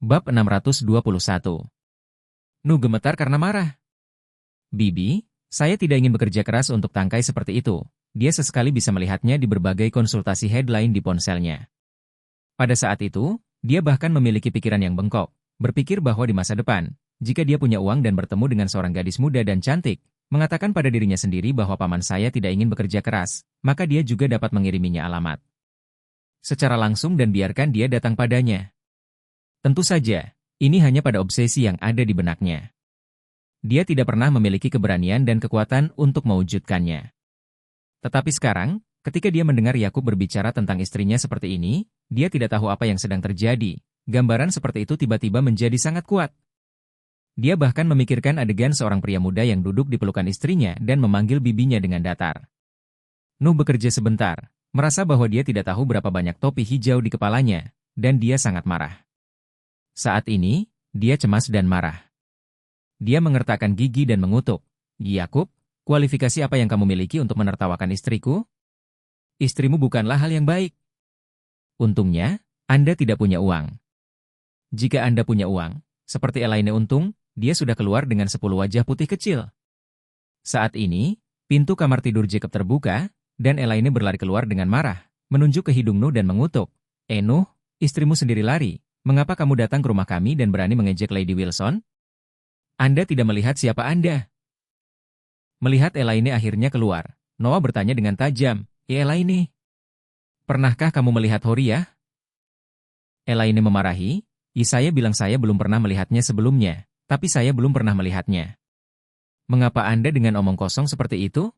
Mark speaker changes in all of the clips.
Speaker 1: Bab 621. Nu gemetar karena marah. Bibi, saya tidak ingin bekerja keras untuk tangkai seperti itu. Dia sesekali bisa melihatnya di berbagai konsultasi headline di ponselnya. Pada saat itu, dia bahkan memiliki pikiran yang bengkok, berpikir bahwa di masa depan, jika dia punya uang dan bertemu dengan seorang gadis muda dan cantik, mengatakan pada dirinya sendiri bahwa paman saya tidak ingin bekerja keras, maka dia juga dapat mengiriminya alamat secara langsung dan biarkan dia datang padanya. Tentu saja, ini hanya pada obsesi yang ada di benaknya. Dia tidak pernah memiliki keberanian dan kekuatan untuk mewujudkannya. Tetapi sekarang, ketika dia mendengar Yakub berbicara tentang istrinya seperti ini, dia tidak tahu apa yang sedang terjadi. Gambaran seperti itu tiba-tiba menjadi sangat kuat. Dia bahkan memikirkan adegan seorang pria muda yang duduk di pelukan istrinya dan memanggil bibinya dengan datar. Nuh bekerja sebentar, merasa bahwa dia tidak tahu berapa banyak topi hijau di kepalanya, dan dia sangat marah. Saat ini, dia cemas dan marah. Dia mengertakkan gigi dan mengutuk. Yakub, kualifikasi apa yang kamu miliki untuk menertawakan istriku? Istrimu bukanlah hal yang baik. Untungnya, Anda tidak punya uang. Jika Anda punya uang, seperti Elaine untung, dia sudah keluar dengan 10 wajah putih kecil. Saat ini, pintu kamar tidur Jacob terbuka, dan Elaine berlari keluar dengan marah, menunjuk ke hidung Nuh dan mengutuk. Nuh, istrimu sendiri lari. Mengapa kamu datang ke rumah kami dan berani mengejek Lady Wilson? Anda tidak melihat siapa Anda. Melihat Elaine akhirnya keluar, Noah bertanya dengan tajam, Elaine, pernahkah kamu melihat Horia? Elaine memarahi, saya bilang saya belum pernah melihatnya sebelumnya, tapi saya belum pernah melihatnya. Mengapa Anda dengan omong kosong seperti itu?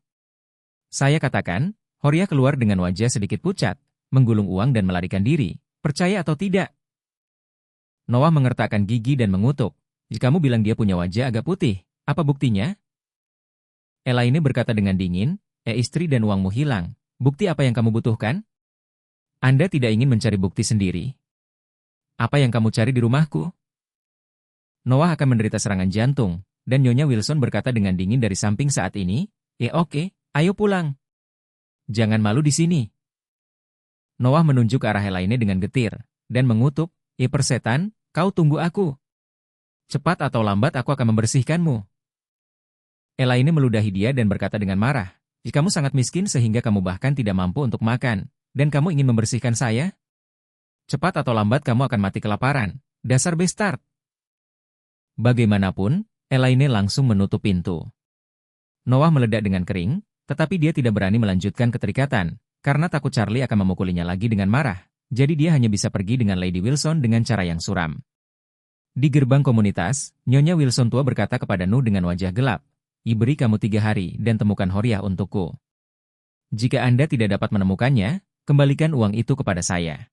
Speaker 1: Saya katakan, Horia keluar dengan wajah sedikit pucat, menggulung uang dan melarikan diri, percaya atau tidak? Noah mengertakkan gigi dan mengutuk. Jika kamu bilang dia punya wajah agak putih, apa buktinya? Elaine berkata dengan dingin, istri dan uangmu hilang. Bukti apa yang kamu butuhkan? Anda tidak ingin mencari bukti sendiri. Apa yang kamu cari di rumahku? Noah akan menderita serangan jantung, dan Nyonya Wilson berkata dengan dingin dari samping saat ini, oke, ayo pulang. Jangan malu di sini. Noah menunjuk ke arah Elaine dengan getir, dan mengutuk, persetan, kau tunggu aku. Cepat atau lambat aku akan membersihkanmu. Elaine meludahi dia dan berkata dengan marah, jika kamu sangat miskin sehingga kamu bahkan tidak mampu untuk makan, dan kamu ingin membersihkan saya? Cepat atau lambat kamu akan mati kelaparan, dasar bastard. Bagaimanapun, Elaine langsung menutup pintu. Noah meledak dengan kering, tetapi dia tidak berani melanjutkan keterikatan, karena takut Charlie akan memukulinya lagi dengan marah. Jadi dia hanya bisa pergi dengan Lady Wilson dengan cara yang suram. Di gerbang komunitas, Nyonya Wilson tua berkata kepada Nuh dengan wajah gelap, beri kamu 3 hari dan temukan Horia untukku. Jika Anda tidak dapat menemukannya, kembalikan uang itu kepada saya.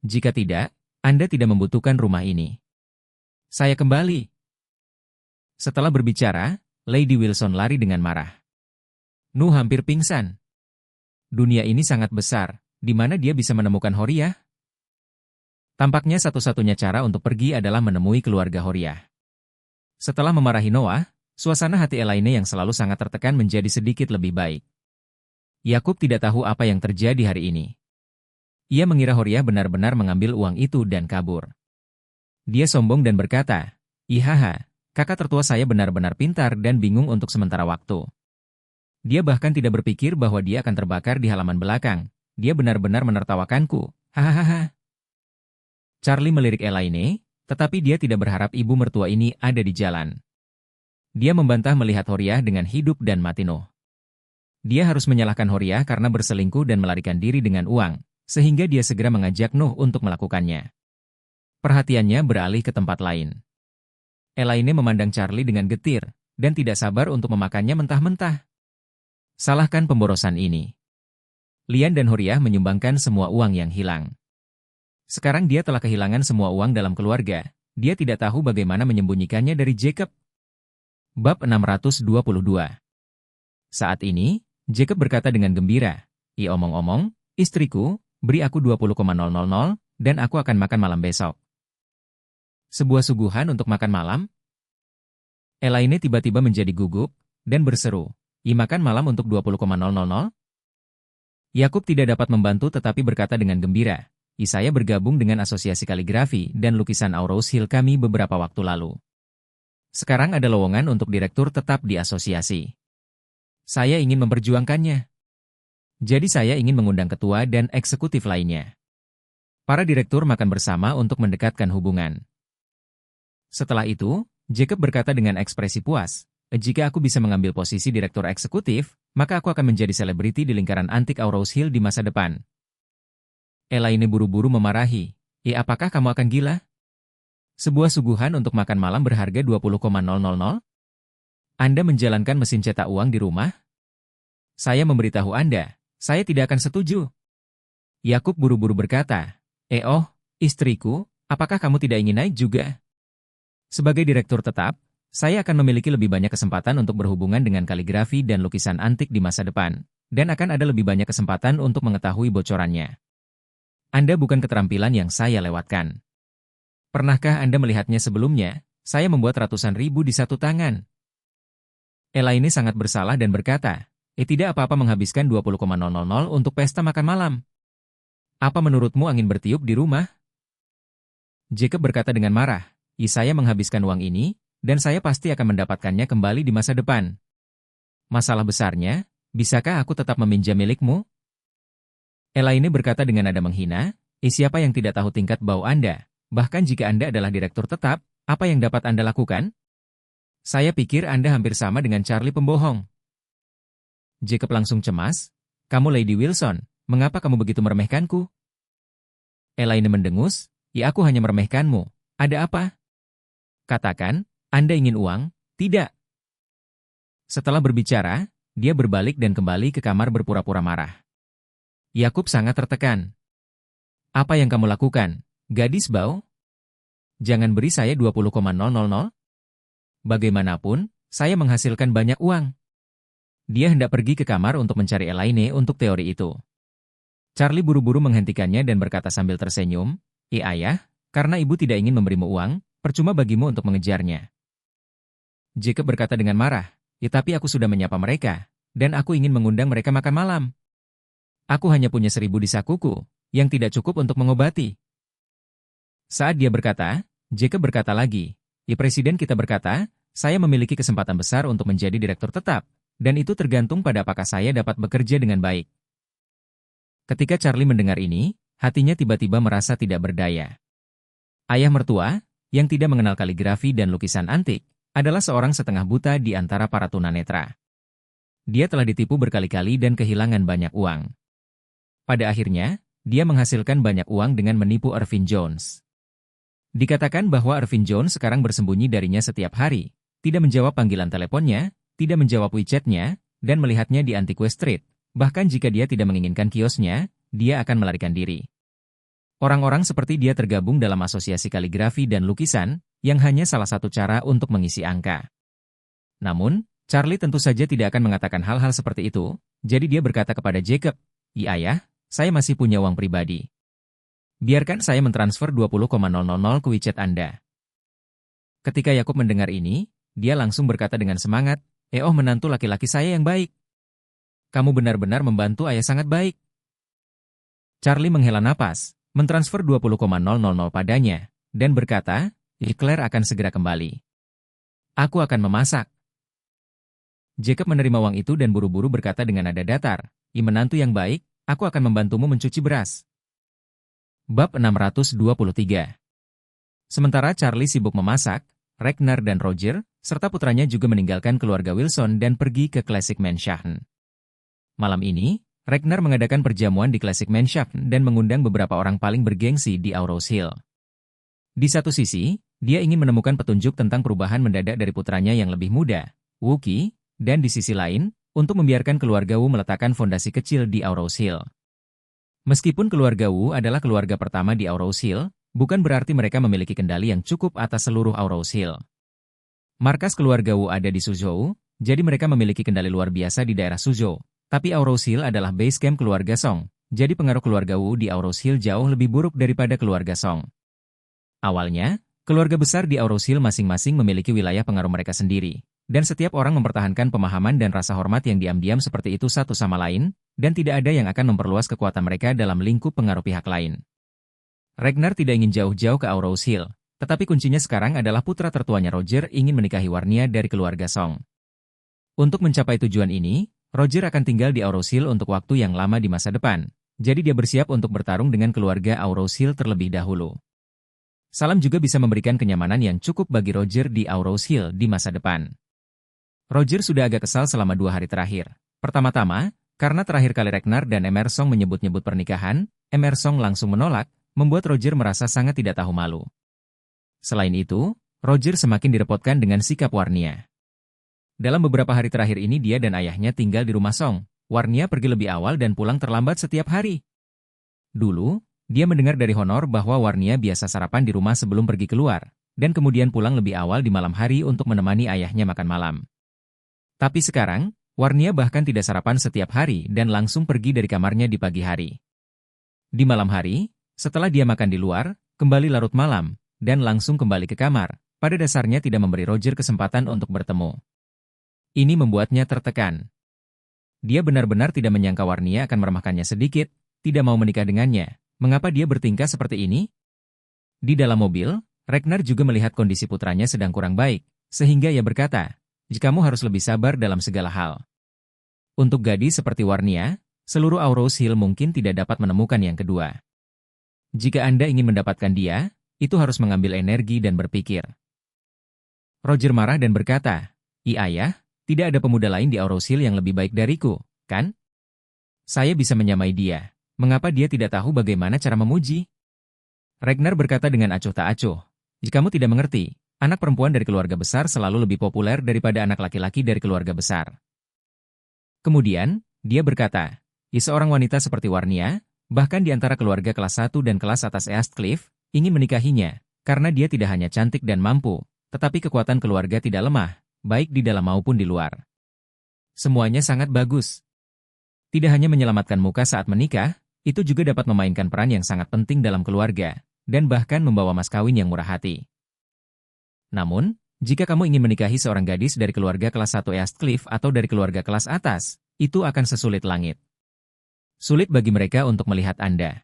Speaker 1: Jika tidak, Anda tidak membutuhkan rumah ini. Saya kembali. Setelah berbicara, Lady Wilson lari dengan marah. Nuh hampir pingsan. Dunia ini sangat besar. Di mana dia bisa menemukan Horia? Tampaknya satu-satunya cara untuk pergi adalah menemui keluarga Horia. Setelah memarahi Noah, suasana hati Elaine yang selalu sangat tertekan menjadi sedikit lebih baik. Yakub tidak tahu apa yang terjadi hari ini. Ia mengira Horia benar-benar mengambil uang itu dan kabur. Dia sombong dan berkata, "Ihaha, kakak tertua saya benar-benar pintar dan bingung untuk sementara waktu." Dia bahkan tidak berpikir bahwa dia akan terbakar di halaman belakang. Dia benar-benar menertawakanku. Hahaha. Charlie melirik Elaine, tetapi dia tidak berharap ibu mertua ini ada di jalan. Dia membantah melihat Horia dengan hidup dan mati Nuh. Dia harus menyalahkan Horia karena berselingkuh dan melarikan diri dengan uang, sehingga dia segera mengajak Nuh untuk melakukannya. Perhatiannya beralih ke tempat lain. Elaine memandang Charlie dengan getir, dan tidak sabar untuk memakannya mentah-mentah. Salahkan pemborosan ini. Lian dan Horia menyumbangkan semua uang yang hilang. Sekarang dia telah kehilangan semua uang dalam keluarga. Dia tidak tahu bagaimana menyembunyikannya dari Jacob. Bab 622. Saat ini, Jacob berkata dengan gembira, omong-omong, istriku, beri aku 20,000 dan aku akan makan malam besok. Sebuah suguhan untuk makan malam? Elaine tiba-tiba menjadi gugup dan berseru, makan malam untuk 20,000? Yakub tidak dapat membantu tetapi berkata dengan gembira, Saya bergabung dengan Asosiasi Kaligrafi dan Lukisan Aurous Hill kami beberapa waktu lalu. Sekarang ada lowongan untuk direktur tetap di asosiasi. Saya ingin memperjuangkannya. Jadi saya ingin mengundang ketua dan eksekutif lainnya. Para direktur makan bersama untuk mendekatkan hubungan. Setelah itu, Jacob berkata dengan ekspresi puas, jika aku bisa mengambil posisi direktur eksekutif, maka aku akan menjadi selebriti di lingkaran antik Aurous Hill di masa depan. Elaine buru-buru memarahi, apakah kamu akan gila? Sebuah suguhan untuk makan malam berharga 20,000? Anda menjalankan mesin cetak uang di rumah? Saya memberitahu Anda, saya tidak akan setuju. Yakub buru-buru berkata, istriku, apakah kamu tidak ingin naik juga? Sebagai direktur tetap, saya akan memiliki lebih banyak kesempatan untuk berhubungan dengan kaligrafi dan lukisan antik di masa depan, dan akan ada lebih banyak kesempatan untuk mengetahui bocorannya. Anda bukan keterampilan yang saya lewatkan. Pernahkah Anda melihatnya sebelumnya? Saya membuat ratusan ribu di satu tangan. Elaine sangat bersalah dan berkata, tidak apa-apa menghabiskan 20,000 untuk pesta makan malam. Apa menurutmu angin bertiup di rumah? Jacob berkata dengan marah, saya menghabiskan uang ini, dan saya pasti akan mendapatkannya kembali di masa depan. Masalah besarnya, bisakah aku tetap meminjam milikmu? Elaine berkata dengan nada menghina, siapa yang tidak tahu tingkat bau Anda? Bahkan jika Anda adalah direktur tetap, apa yang dapat Anda lakukan? Saya pikir Anda hampir sama dengan Charlie pembohong. Jacob langsung cemas, kamu Lady Wilson, mengapa kamu begitu meremehkanku? Elaine mendengus, aku hanya meremehkanmu. Ada apa? Katakan, Anda ingin uang? Tidak. Setelah berbicara, dia berbalik dan kembali ke kamar berpura-pura marah. Yakub sangat tertekan. Apa yang kamu lakukan, gadis bau? Jangan beri saya 20,000. Bagaimanapun, saya menghasilkan banyak uang. Dia hendak pergi ke kamar untuk mencari Elaine untuk teori itu. Charlie buru-buru menghentikannya dan berkata sambil tersenyum, ayah, karena ibu tidak ingin memberimu uang, percuma bagimu untuk mengejarnya. Jacob berkata dengan marah, tapi aku sudah menyapa mereka, dan aku ingin mengundang mereka makan malam. Aku hanya punya 1.000 di sakuku, yang tidak cukup untuk mengobati. Saat dia berkata, Jacob berkata lagi, presiden kita berkata, saya memiliki kesempatan besar untuk menjadi direktur tetap, dan itu tergantung pada apakah saya dapat bekerja dengan baik. Ketika Charlie mendengar ini, hatinya tiba-tiba merasa tidak berdaya. Ayah mertua, yang tidak mengenal kaligrafi dan lukisan antik, adalah seorang setengah buta di antara para tunanetra. Dia telah ditipu berkali-kali dan kehilangan banyak uang. Pada akhirnya, dia menghasilkan banyak uang dengan menipu Irvin Jones. Dikatakan bahwa Irvin Jones sekarang bersembunyi darinya setiap hari, tidak menjawab panggilan teleponnya, tidak menjawab WeChat-nya, dan melihatnya di Antiques Street. Bahkan jika dia tidak menginginkan kiosnya, dia akan melarikan diri. Orang-orang seperti dia tergabung dalam asosiasi kaligrafi dan lukisan, yang hanya salah satu cara untuk mengisi angka. Namun, Charlie tentu saja tidak akan mengatakan hal-hal seperti itu, jadi dia berkata kepada Jacob, ayah, saya masih punya uang pribadi. Biarkan saya mentransfer 20,000 ke WeChat Anda. Ketika Yakub mendengar ini, dia langsung berkata dengan semangat, menantu laki-laki saya yang baik. Kamu benar-benar membantu ayah sangat baik. Charlie menghela napas, mentransfer 20,000 padanya, dan berkata, Claire akan segera kembali. Aku akan memasak. Jacob menerima uang itu dan buru-buru berkata dengan nada datar, menantu yang baik, aku akan membantumu mencuci beras. Bab 623. Sementara Charlie sibuk memasak, Ragnar dan Roger, serta putranya juga meninggalkan keluarga Wilson dan pergi ke Classic Mansion. Malam ini, Ragnar mengadakan perjamuan di Classic Mansion dan mengundang beberapa orang paling bergengsi di Aurous Hill. Di satu sisi, dia ingin menemukan petunjuk tentang perubahan mendadak dari putranya yang lebih muda, Wookie, dan di sisi lain, untuk membiarkan keluarga Wu meletakkan fondasi kecil di Aurous Hill. Meskipun keluarga Wu adalah keluarga pertama di Aurous Hill, bukan berarti mereka memiliki kendali yang cukup atas seluruh Aurous Hill. Markas keluarga Wu ada di Suzhou, jadi mereka memiliki kendali luar biasa di daerah Suzhou. Tapi Aurous Hill adalah base camp keluarga Song, jadi pengaruh keluarga Wu di Aurous Hill jauh lebih buruk daripada keluarga Song. Awalnya, keluarga besar di Aurous Hill masing-masing memiliki wilayah pengaruh mereka sendiri, dan setiap orang mempertahankan pemahaman dan rasa hormat yang diam-diam seperti itu satu sama lain, dan tidak ada yang akan memperluas kekuatan mereka dalam lingkup pengaruh pihak lain. Ragnar tidak ingin jauh-jauh ke Aurous Hill, tetapi kuncinya sekarang adalah putra tertuanya Roger ingin menikahi Warnia dari keluarga Song. Untuk mencapai tujuan ini, Roger akan tinggal di Aurous Hill untuk waktu yang lama di masa depan, jadi dia bersiap untuk bertarung dengan keluarga Aurous Hill terlebih dahulu. Salam juga bisa memberikan kenyamanan yang cukup bagi Roger di Aurous Hill di masa depan. Roger sudah agak kesal selama 2 hari terakhir. Pertama-tama, karena terakhir kali Ragnar dan Emersong menyebut-nyebut pernikahan, Emersong langsung menolak, membuat Roger merasa sangat tidak tahu malu. Selain itu, Roger semakin direpotkan dengan sikap Warnia. Dalam beberapa hari terakhir ini dia dan ayahnya tinggal di rumah Song. Warnia pergi lebih awal dan pulang terlambat setiap hari. Dulu, dia mendengar dari Honor bahwa Warnia biasa sarapan di rumah sebelum pergi keluar, dan kemudian pulang lebih awal di malam hari untuk menemani ayahnya makan malam. Tapi sekarang, Warnia bahkan tidak sarapan setiap hari dan langsung pergi dari kamarnya di pagi hari. Di malam hari, setelah dia makan di luar, kembali larut malam, dan langsung kembali ke kamar, pada dasarnya tidak memberi Roger kesempatan untuk bertemu. Ini membuatnya tertekan. Dia benar-benar tidak menyangka Warnia akan meremehkannya sedikit, tidak mau menikah dengannya. Mengapa dia bertingkah seperti ini? Di dalam mobil, Ragnar juga melihat kondisi putranya sedang kurang baik, sehingga ia berkata, "Kamu harus lebih sabar dalam segala hal. Untuk gadis seperti Warnia, seluruh Aurous Hill mungkin tidak dapat menemukan yang kedua. Jika Anda ingin mendapatkan dia, itu harus mengambil energi dan berpikir." Roger marah dan berkata, Ayah, tidak ada pemuda lain di Aurous Hill yang lebih baik dariku, kan? Saya bisa menyamai dia. Mengapa dia tidak tahu bagaimana cara memuji?" Ragnar berkata dengan acuh tak acuh, "Kamu tidak mengerti. Anak perempuan dari keluarga besar selalu lebih populer daripada anak laki-laki dari keluarga besar." Kemudian, dia berkata, Seorang wanita seperti Warnia, bahkan di antara keluarga kelas 1 dan kelas atas Eastcliff, ingin menikahinya, karena dia tidak hanya cantik dan mampu, tetapi kekuatan keluarga tidak lemah, baik di dalam maupun di luar. Semuanya sangat bagus. Tidak hanya menyelamatkan muka saat menikah, itu juga dapat memainkan peran yang sangat penting dalam keluarga, dan bahkan membawa mas kawin yang murah hati. Namun, jika kamu ingin menikahi seorang gadis dari keluarga kelas 1 Eastcliff atau dari keluarga kelas atas, itu akan sesulit langit. Sulit bagi mereka untuk melihat Anda.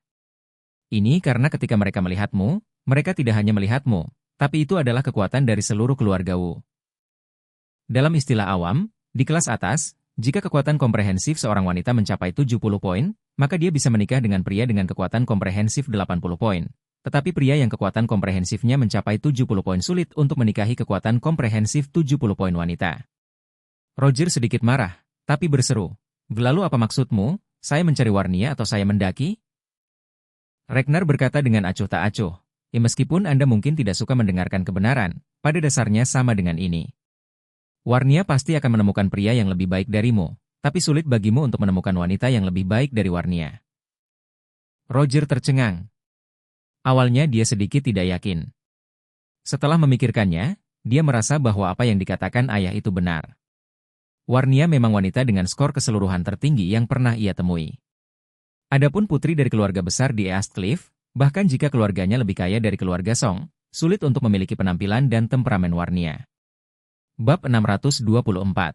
Speaker 1: Ini karena ketika mereka melihatmu, mereka tidak hanya melihatmu, tapi itu adalah kekuatan dari seluruh keluarga Wu. Dalam istilah awam, di kelas atas, jika kekuatan komprehensif seorang wanita mencapai 70 poin, maka dia bisa menikah dengan pria dengan kekuatan komprehensif 80 poin. Tetapi pria yang kekuatan komprehensifnya mencapai 70 poin sulit untuk menikahi kekuatan komprehensif 70 poin wanita. Roger sedikit marah, tapi berseru, "Lalu apa maksudmu? Saya mencari Warnia atau saya mendaki?" Ragnar berkata dengan acuh tak acuh, meskipun Anda mungkin tidak suka mendengarkan kebenaran, pada dasarnya sama dengan ini. Warnia pasti akan menemukan pria yang lebih baik darimu, tapi sulit bagimu untuk menemukan wanita yang lebih baik dari Warnia. Roger tercengang. Awalnya dia sedikit tidak yakin. Setelah memikirkannya, dia merasa bahwa apa yang dikatakan ayah itu benar. Warnia memang wanita dengan skor keseluruhan tertinggi yang pernah ia temui. Adapun putri dari keluarga besar di Eastcliff, bahkan jika keluarganya lebih kaya dari keluarga Song, sulit untuk memiliki penampilan dan temperamen Warnia. Bab 624.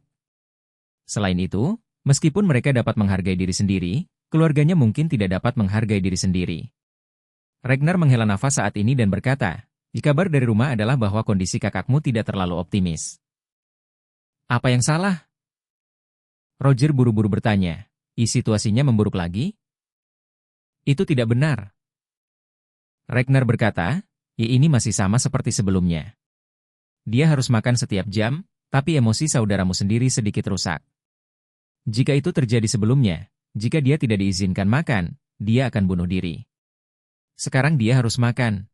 Speaker 1: Selain itu, meskipun mereka dapat menghargai diri sendiri, keluarganya mungkin tidak dapat menghargai diri sendiri. Ragnar menghela nafas saat ini dan berkata, kabar dari rumah adalah bahwa kondisi kakakmu tidak terlalu optimis. Apa yang salah? Roger buru-buru bertanya, situasinya memburuk lagi? Itu tidak benar. Ragnar berkata, ini masih sama seperti sebelumnya. Dia harus makan setiap jam, tapi emosi saudaramu sendiri sedikit rusak. Jika itu terjadi sebelumnya, jika dia tidak diizinkan makan, dia akan bunuh diri. Sekarang dia harus makan.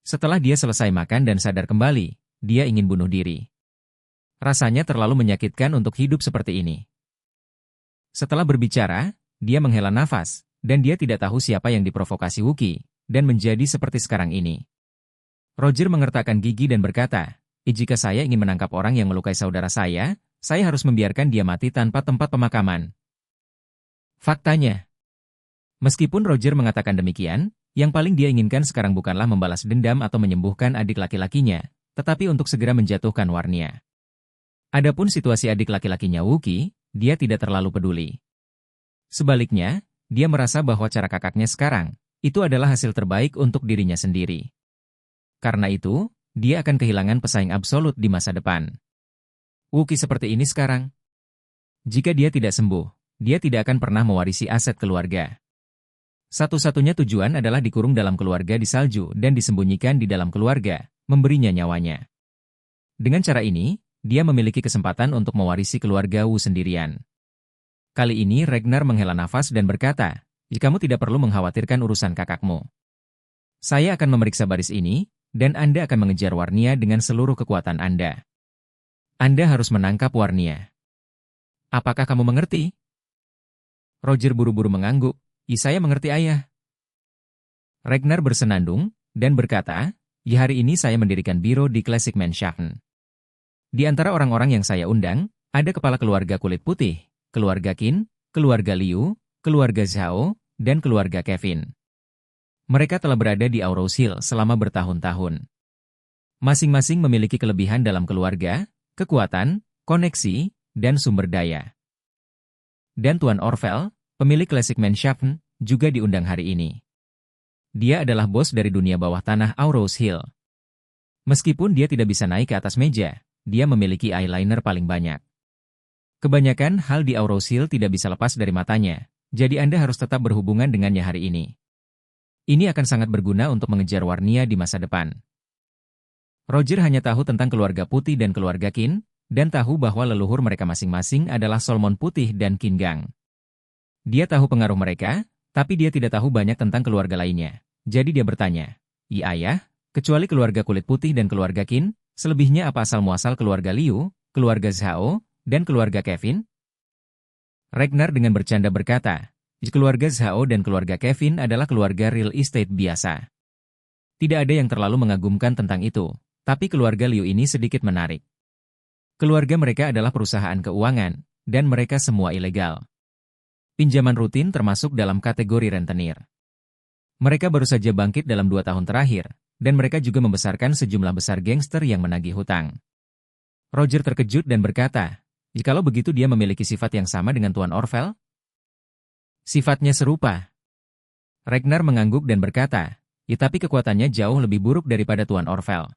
Speaker 1: Setelah dia selesai makan dan sadar kembali, dia ingin bunuh diri. Rasanya terlalu menyakitkan untuk hidup seperti ini. Setelah berbicara, dia menghela nafas, dan dia tidak tahu siapa yang diprovokasi Wookie, dan menjadi seperti sekarang ini. Roger mengertakkan gigi dan berkata, jika saya ingin menangkap orang yang melukai saudara saya harus membiarkan dia mati tanpa tempat pemakaman. Faktanya, meskipun Roger mengatakan demikian, yang paling dia inginkan sekarang bukanlah membalas dendam atau menyembuhkan adik laki-lakinya, tetapi untuk segera menjatuhkan Warnia. Adapun situasi adik laki-lakinya Wookie, dia tidak terlalu peduli. Sebaliknya, dia merasa bahwa cara kakaknya sekarang, Itu adalah hasil terbaik untuk dirinya sendiri. Karena itu, dia akan kehilangan pesaing absolut di masa depan. Wookiee seperti ini sekarang. Jika dia tidak sembuh, dia tidak akan pernah mewarisi aset keluarga. Satu-satunya tujuan adalah dikurung dalam keluarga di salju dan disembunyikan di dalam keluarga, memberinya nyawanya. Dengan cara ini, dia memiliki kesempatan untuk mewarisi keluarga Wu sendirian. Kali ini Ragnar menghela nafas dan berkata, "Kamu tidak perlu mengkhawatirkan urusan kakakmu. Saya akan memeriksa baris ini, dan Anda akan mengejar Warnia dengan seluruh kekuatan Anda. Anda harus menangkap Warnia." "Apakah kamu mengerti?" Roger buru-buru mengangguk. Saya mengerti, Ayah." Ragnar bersenandung, dan berkata, hari ini saya mendirikan biro di Classic Mansion. Di antara orang-orang yang saya undang, ada kepala keluarga kulit putih, keluarga Qin, keluarga Liu, keluarga Zhao, dan keluarga Kevin. Mereka telah berada di Aurous Hill selama bertahun-tahun. Masing-masing memiliki kelebihan dalam keluarga, kekuatan, koneksi, dan sumber daya. Dan Tuan Orvel, pemilik Classic Mansion, juga diundang hari ini. Dia adalah bos dari dunia bawah tanah Aurous Hill. Meskipun dia tidak bisa naik ke atas meja, dia memiliki eyeliner paling banyak. Kebanyakan hal di Aurous Hill tidak bisa lepas dari matanya, jadi Anda harus tetap berhubungan dengannya hari ini. Ini akan sangat berguna untuk mengejar Warnia di masa depan. Roger hanya tahu tentang keluarga putih dan keluarga Qin, dan tahu bahwa leluhur mereka masing-masing adalah Solomon Putih dan Qin Gang. Dia tahu pengaruh mereka, tapi dia tidak tahu banyak tentang keluarga lainnya. Jadi dia bertanya, Ayah, kecuali keluarga kulit putih dan keluarga Qin, selebihnya apa asal-muasal keluarga Liu, keluarga Zhao, dan keluarga Kevin?" Ragnar dengan bercanda berkata, keluarga Zhao dan keluarga Kevin adalah keluarga real estate biasa. Tidak ada yang terlalu mengagumkan tentang itu, tapi keluarga Liu ini sedikit menarik. Keluarga mereka adalah perusahaan keuangan, dan mereka semua ilegal. Pinjaman rutin termasuk dalam kategori rentenir. Mereka baru saja bangkit dalam 2 tahun terakhir, dan mereka juga membesarkan sejumlah besar gangster yang menagih hutang. Roger terkejut dan berkata, "Jikalau begitu dia memiliki sifat yang sama dengan Tuan Orvel?" "Sifatnya serupa." Ragnar mengangguk dan berkata, tapi kekuatannya jauh lebih buruk daripada Tuan Orvel.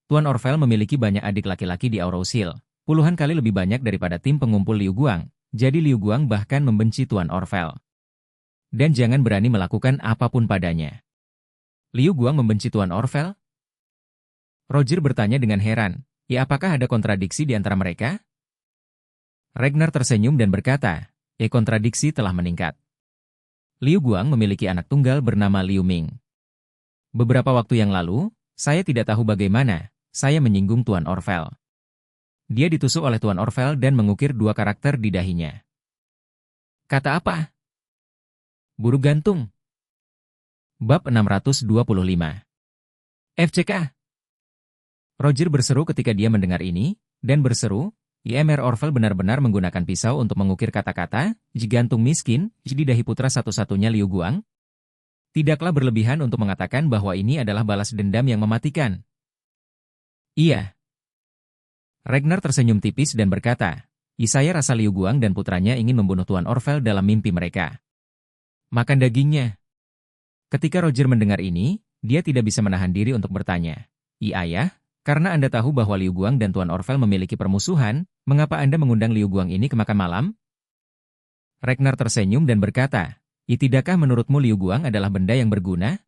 Speaker 1: Tuan Orvel memiliki banyak adik laki-laki di Aurous Hill, puluhan kali lebih banyak daripada tim pengumpul Liu Guang. Jadi Liu Guang bahkan membenci Tuan Orvel. Dan jangan berani melakukan apapun padanya. Liu Guang membenci Tuan Orvel? Roger bertanya dengan heran, apakah ada kontradiksi di antara mereka? Ragnar tersenyum dan berkata, kontradiksi telah meningkat. Liu Guang memiliki anak tunggal bernama Liu Ming. Beberapa waktu yang lalu, saya tidak tahu bagaimana, saya menyinggung Tuan Orvel. Dia ditusuk oleh Tuan Orvel dan mengukir 2 karakter di dahinya. Kata apa? Buru gantung. Bab 625. FCK. Roger berseru ketika dia mendengar ini, dan berseru, Mr. Orvel benar-benar menggunakan pisau untuk mengukir kata-kata, gantung miskin, di dahi putra satu-satunya Liu Guang? Tidaklah berlebihan untuk mengatakan bahwa ini adalah balas dendam yang mematikan. Iya. Ragnar tersenyum tipis dan berkata, saya rasa Liu Guang dan putranya ingin membunuh Tuan Orvel dalam mimpi mereka. Makan dagingnya. Ketika Roger mendengar ini, dia tidak bisa menahan diri untuk bertanya, Ayah, karena Anda tahu bahwa Liu Guang dan Tuan Orvel memiliki permusuhan, mengapa Anda mengundang Liu Guang ini ke makan malam? Ragnar tersenyum dan berkata, tidakkah menurutmu Liu Guang adalah benda yang berguna?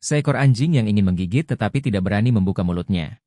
Speaker 1: Seekor anjing yang ingin menggigit tetapi tidak berani membuka mulutnya.